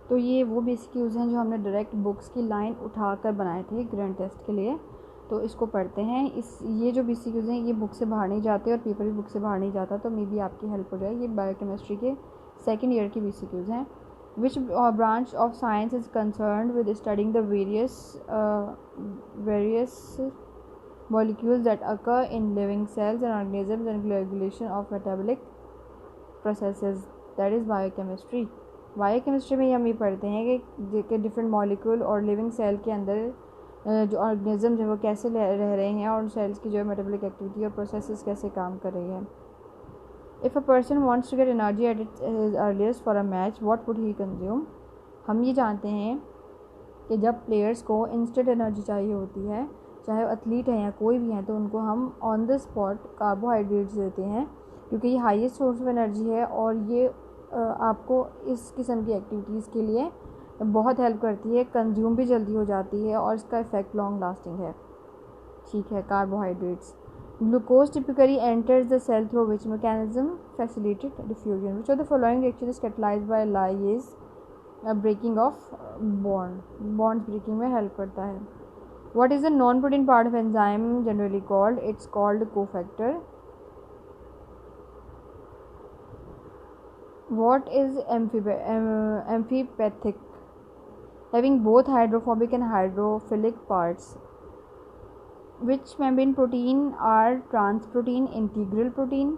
तो ये वो बेसिक यूज़ हैं जो हमने डायरेक्ट बुक्स की लाइन उठाकर बनाए थे ग्रैंड टेस्ट के लिए। तो इसको पढ़ते हैं। ये जो बेसिक यूज़ हैं ये बुक से बाहर नहीं जाते और पेपर भी बुक से बाहर नहीं जाता, तो मे बी आपकी हेल्प हो जाए। ये बायोकेमिस्ट्री के सेकेंड ईयर की बेसिक यूज़ हैं। Which branch of science is concern with studying the various molecules that occur in living cells and organisms and regulation of metabolic processes, that is biochemistry। Biochemistry में हम ये पढ़ते हैं कि different molecule और living cell के अंदर जो ऑर्गेनिज्म है वो कैसे रह रहे हैं और उन सेल्स की जो है मेटाबॉलिक एक्टिविटी और प्रोसेसेस कैसे काम कर रही है। If a person wants to get energy at its earliest for a match, what would he consume. हम ये जानते हैं कि जब प्लेयर्स को इंस्टेंट एनर्जी चाहिए होती है, चाहे वो एथलीट हैं या कोई भी हैं, तो उनको हम ऑन द स्पॉट कार्बोहाइड्रेट्स देते हैं क्योंकि ये हाईएस्ट सोर्स ऑफ एनर्जी है और ये आपको इस किस्म की एक्टिविटीज़ के लिए बहुत हेल्प करती है, कंज्यूम भी जल्दी हो जाती है और इसका इफ़ेक्ट लॉन्ग लास्टिंग है। ठीक है, carbohydrates. Glucose typically enters the cell through which mechanism facilitate diffusion. Which of the following reaction is catalysed by lyase breaking of bonds breaking में हेल्प करता है। What is the non-protein part of enzyme generally called? It's called cofactor. What is amphipathic? Having both hydrophobic and hydrophilic parts. Which membrane protein are trans protein, integral protein?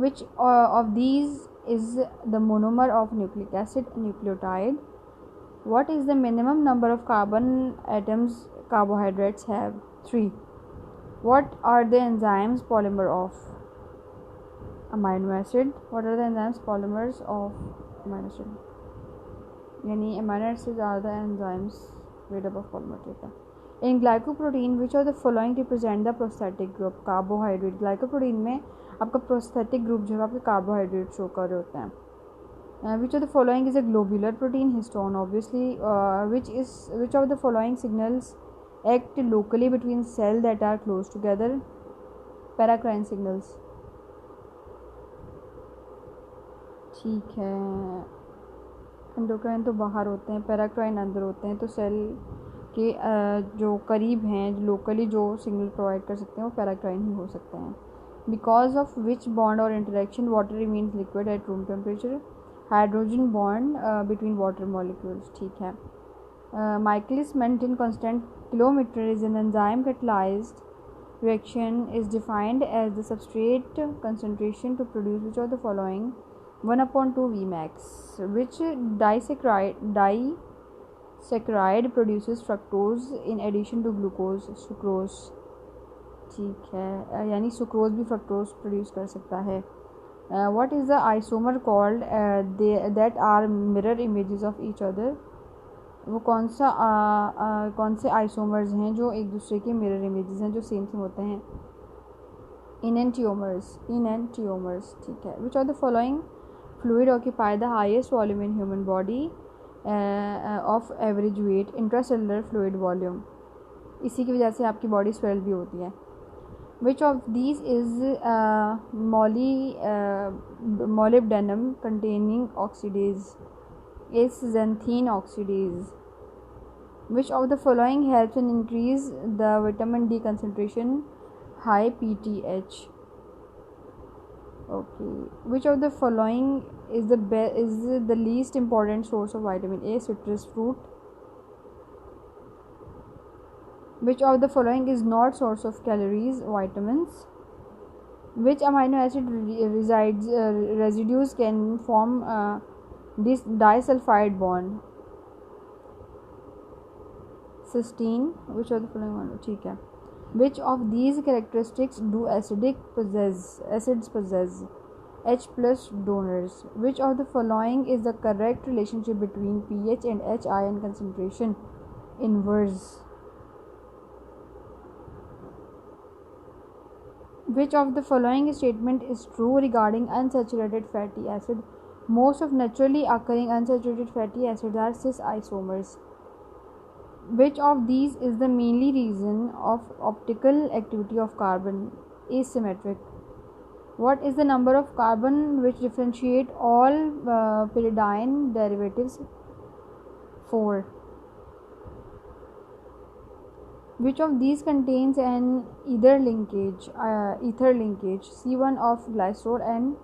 Which of these is the monomer of nucleic acid, nucleotide? What is the minimum number of carbon atoms carbohydrates have? 3. What are the enzymes polymer of amino acid? What are the enzymes polymers of amino acid? यानी amino acids are the enzymes made up of polymer। ठीक है। In glycoprotein, which of the following represent the prosthetic group? Carbohydrate। glycoprotein में आपका prosthetic group जो है आपके carbohydrate show कर रहे होते हैं। Which of the following is a globular protein? Histone, obviously। Which of the following signals act locally between cells that are close together? Paracrine signals। ठीक है, एंडोक्राइन तो बाहर होते हैं, पैराक्राइन अंदर होते हैं, तो सेल के जो करीब हैं, लोकली जो सिग्नल प्रोवाइड कर सकते हैं वो पैराक्राइन ही हो सकते हैं। बिकॉज ऑफ विच बॉन्ड और interaction water remains liquid at room temperature? Hydrogen bond between water molecules. ठीक है। Michaelis Menten constant kilometer is an enzyme catalyzed reaction is defined as the substrate concentration to produce which of the following 1/2 Vmax? Which disaccharide produces fructose in addition to glucose? Sucrose। ठीक है, यानी sucrose भी fructose produce कर सकता है। What is the isomer called that are mirror images of each other? वो कौन से आइसोमर्स हैं जो एक दूसरे के मिरर इमेजेस हैं, जो सेम होते हैं? इनएंटियोमर्स। ठीक है। Which of the following fluid occupy the highest volume in human body of average weight? Intracellular fluid volume. इसी की वजह से आपकी बॉडी स्वेल भी होती है। Which of these is molybdenum containing oxidase? Is xanthine oxidase। Which of the following helps in increase the vitamin D concentration? High PTH। Okay. Which of the following is the least important source of vitamin A? Citrus fruit। Which of the following is not source of calories? Vitamins। Which amino acid residues can form this disulfide bond? Cysteine। Which of the following one? ठीक है। Which of these characteristics do acids possess? H plus donors। Which of the following is the correct relationship between pH and H ion concentration? Inverse। Which of the following statement is true regarding unsaturated fatty acid? Most of naturally occurring unsaturated fatty acids are cis isomers। Which of these is the mainly reason of optical activity of carbon? Asymmetric। What is the number of carbon which differentiate all pyridine derivatives? 4. Which of these contains an ether linkage? C1 of glycerol and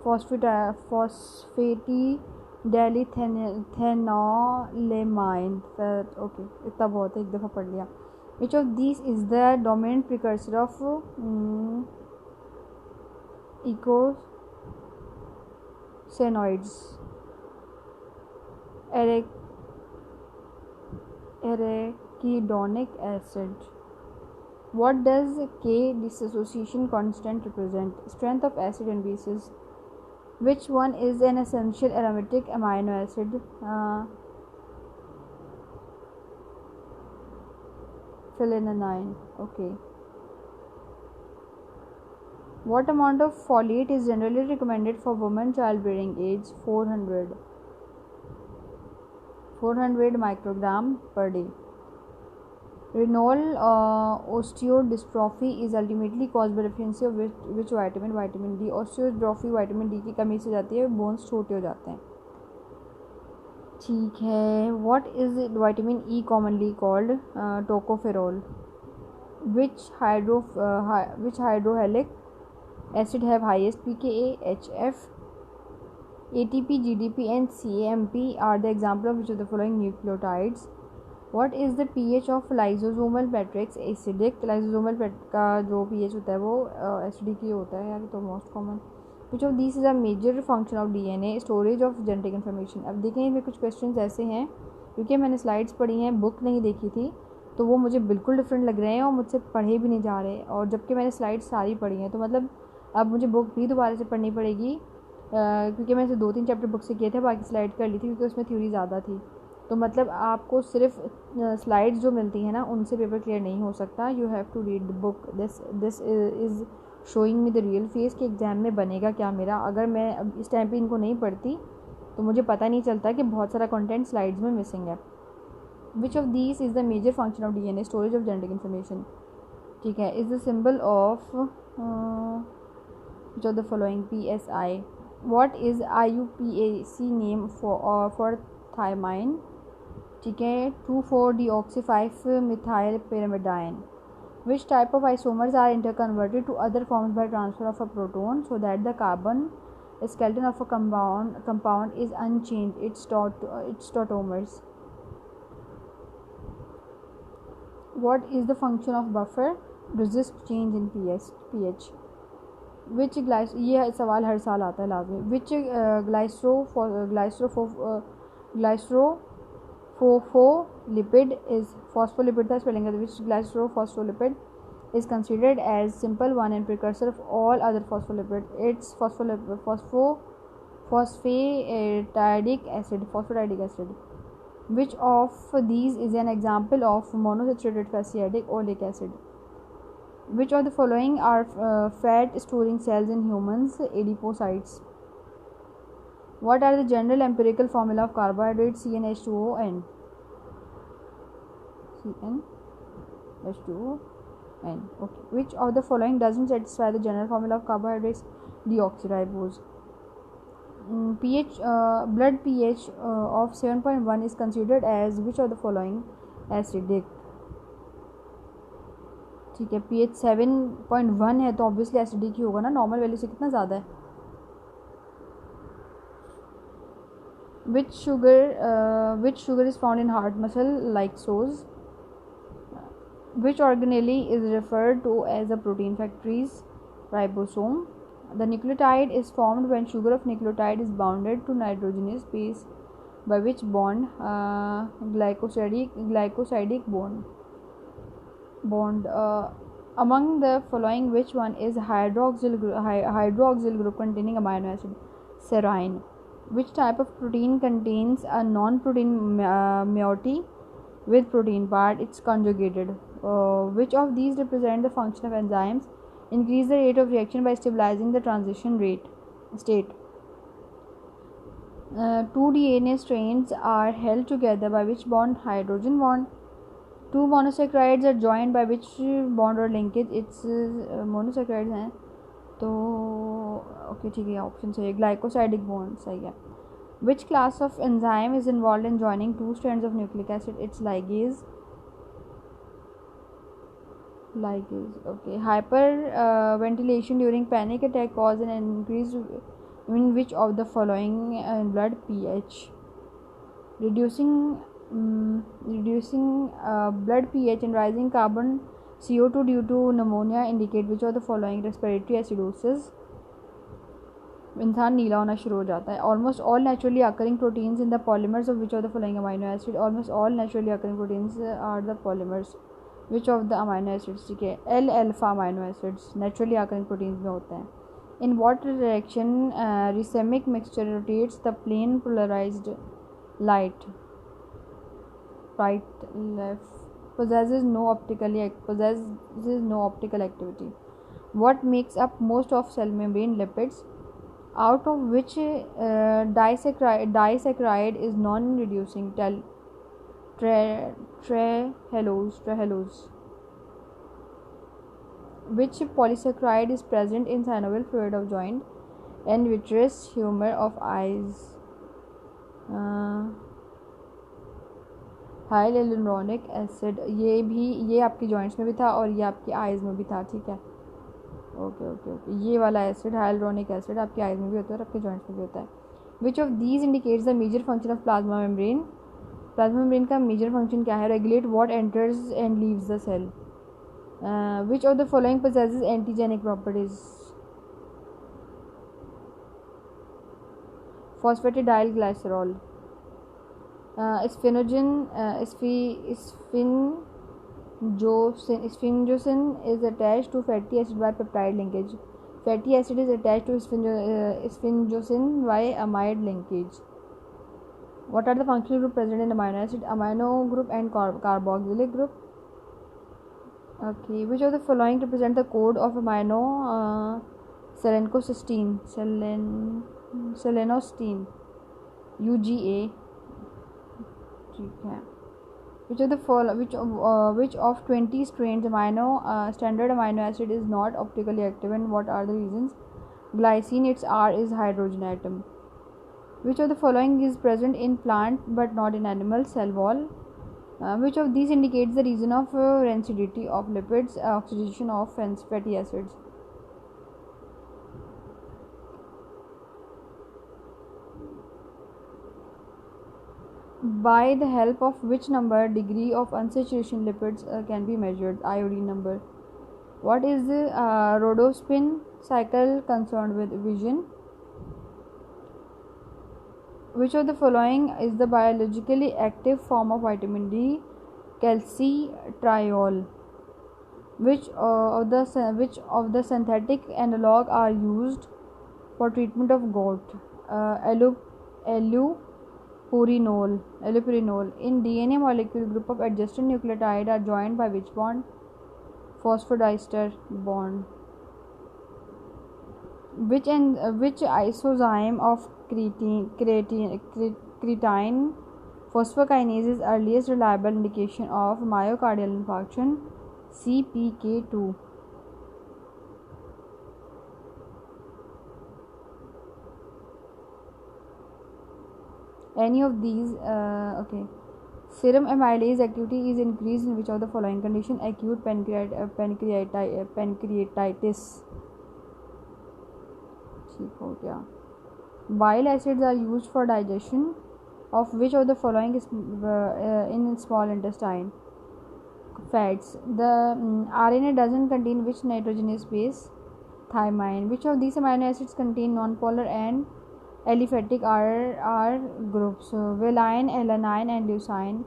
phosphatidylethanolamine. Okay, इतना बहुत है, एक दफ़ा पढ़ लिया. Which of these is the dominant precursor of eicosanoids? Arachidonic acid. What does K dissociation constant represent? Strength of acid and bases. Which one is an essential aromatic amino acid? Phenylalanine. Okay. What amount of folate is generally recommended for women childbearing age? 400 microgram per day. Renal osteodystrophy is ultimately caused by deficiency of which vitamin? Vitamin D. Osteodystrophy vitamin D की कमी से जाती है, bones छोटे हो जाते हैं. ठीक है. What is vitamin E commonly called? Tocopherol. Which hydrohalic acid have highest pKa? HF. ATP, GDP and CAMP are the example of which of the following nucleotides? What is the pH of lysosomal matrix? Acidic. Lysosomal का जो pH होता है वो acidic ही होता है यार, तो most common. Which of these is a major function of DNA? Storage of genetic information. अब देखें इसमें कुछ questions ऐसे हैं, क्योंकि मैंने slides पढ़ी हैं, book नहीं देखी थी, तो वो मुझे बिल्कुल डिफरेंट लग रहे हैं और मुझसे पढ़े भी नहीं जा रहे, और जबकि मैंने स्लाइड्स सारी पढ़ी हैं, तो मतलब अब मुझे बुक भी दोबारा से पढ़नी पड़ेगी, क्योंकि मैंने 2-3 चैप्टर बुक से किए थे, बाकी स्लाइड कर ली थी क्योंकि उसमें थ्योरी ज़्यादा थी. तो मतलब आपको सिर्फ स्लाइड्स जो मिलती हैं ना उनसे पेपर क्लियर नहीं हो सकता. You have to read the book. This is showing me the real face कि एग्ज़ाम में बनेगा क्या मेरा. अगर मैं अब इस टाइम पे इनको नहीं पढ़ती तो मुझे पता नहीं चलता कि बहुत सारा कंटेंट स्लाइड्स में मिसिंग है. Which of these is the major function of DNA? Storage of genetic information. ठीक है. Is the symbol of which of the following? PSI. What is IUPAC name for thiamine? ठीक है. 2,4-deoxy-5-methylpyrimidine. Which type of isomers are interconverted to other forms by transfer of a proton so that the carbon skeleton of a compound is unchanged? Its tautomers. What is the function of buffer? Resist change in pH. Which ये सवाल हर साल आता है लाजमी. Which glycerophospholipid is phospholipid था spelling. Which glycerophospholipid is considered as simple one and precursor of all other phospholipids? It's phosphatidic acid. Which of these is an example of monosaturated fatty acid? Oleic acid. Which of the following are fat storing cells in humans? Adipocytes. What are the general empirical formula of carbohydrates? CnH2ON. CnH2ON. Okay. Which of the following doesn't satisfy the general formula of carbohydrates? Deoxyribose. Blood pH of 7.1 is considered as which of the following? Acidic. ठीक है. pH 7.1 है तो obviously acidic ही होगा ना, normal value से कितना ज़्यादा है. Which sugar is found in heart muscle? Lactose. Which organelle is referred to as a protein factories? Ribosome. The nucleotide is formed when sugar of nucleotide is bounded to nitrogenous base by which bond? Glycosidic bond. Among the following which one is hydroxyl group containing amino acid? Serine. Which type of protein contains a non-protein moiety with protein part? It's conjugated. Which of these represent the function of enzymes? Increase the rate of reaction by stabilizing the transition state. 2 DNA strands are held together by which bond? Hydrogen bond. 2 monosaccharides are joined by which bond or linkage? It's monosaccharides हैं तो okay ठीक है, option सही है, glycosidic bond सही है. Which class of enzyme is involved in joining two strands of nucleic acid? It's ligase. Okay. Hyperventilation during panic attack cause an increase in which of the following blood pH? Reducing blood pH and rising carbon CO2 due to pneumonia indicate which of the following? Respiratory acidosis. इंसान नीला होना शुरू हो जाता है. Almost all naturally occurring proteins in the polymers of which of the following amino acid. Almost all naturally occurring proteins are the polymers which of the amino acids. ठीक है, L alpha amino acids naturally occurring proteins में होते हैं. In what direction racemic mixture rotates the plane polarised light? Right, left. possesses no optical activity. What makes up most of cell membrane lipids? Out of which disaccharide is non-reducing? Trehalose. Which polysaccharide is present in synovial fluid of joint and vitreous humor of eyes? hyaluronic acid. ये आपकी joints में भी था और ये आपकी eyes में भी था. ठीक है, ओके. ये वाला एसिड हाइलुरोनिक एसिड आपकी आइज में भी होता है और आपके जॉइंट्स में भी होता है. Which of these indicates the major function of plasma membrane? Plasma membrane का मेजर फंक्शन क्या है? Regulate what enters and leaves the cell. Which of the following possesses antigenic properties? Phosphatidyl glycerol. Sphingosine is attached to fatty acid by peptide linkage. Fatty acid is attached to sphingosine by amide linkage. What are the functional group present in amino acid? Amino group and carboxylic group. Okay, which of the following represent the code of amino selenocysteine? Selenocysteine. UGA. ठीक है. Which of 20 strands standard amino acid is not optically active and what are the reasons? Glycine, its R is hydrogen atom. Which of the following is present in plant but not in animal? Cell wall. Which of these indicates the region of rancidity of lipids? Oxidation of fatty acids. By the help of which number degree of unsaturation lipids can be measured? Iodine number. What is the rhodopsin cycle concerned with? Vision. Which of the following is the biologically active form of vitamin D? Calcitriol. Which of the synthetic analog are used for treatment of gout? Allopurinol. In DNA molecule, group of adjacent nucleotide are joined by which bond? Phosphodiester bond. Which isozyme of creatine phosphokinase is earliest reliable indication of myocardial infarction? CPK2. Any of these. Okay. Serum amylase activity is increased in which of the following condition? Acute pancreatitis. ठीक हो गया. Bile acids are used for digestion of which of the following is in small intestine? Fats. The RNA doesn't contain which nitrogenous base? Thymine. Which of these amino acids contain non-polar and aliphatic R groups? Valine, alanine and leucine.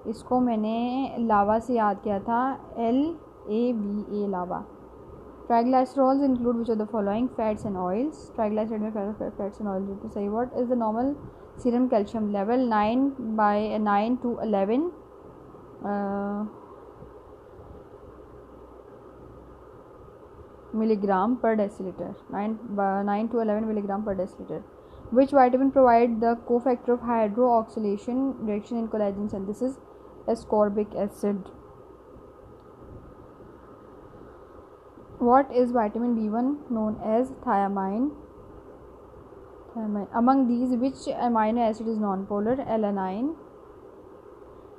इसको मैंने lava से याद किया था. LAVA lava. Triglycerols include which of the following? Fats and oils. Triglyceride में fats and oils होते सही. What is the normal serum calcium level? 9 to 11 milligram per deciliter. 9 to 11 milligram per deciliter. Which vitamin provide the cofactor of hydroxylation reaction in collagen synthesis? Ascorbic acid. What is vitamin B1 known as thiamine? Among these, which amino acid is nonpolar? Alanine.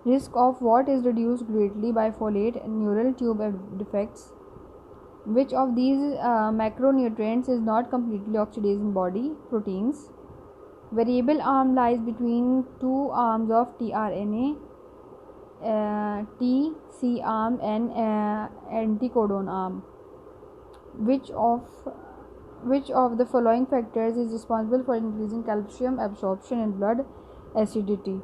Risk of what is reduced greatly by folate? Neural tube defects. Which of these macronutrients is not completely oxidized in body? Proteins. Variable arm lies between two arms of tRNA, T, C arm and anticodon arm. Which of the following factors is responsible for increasing calcium absorption in blood? Acidity.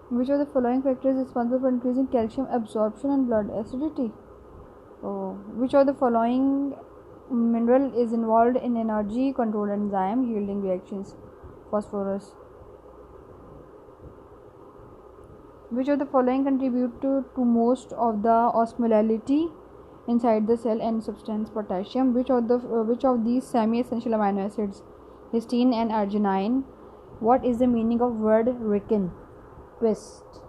Which of the following factors is responsible for increasing calcium absorption in blood? Acidity. Which of the following mineral is involved in energy control enzyme yielding reactions? Phosphorus. Which of the following contribute to most of the osmolality inside the cell and substance? Potassium. Which of these semi-essential amino acids? Histine and arginine. What is the meaning of word reckon? Twist.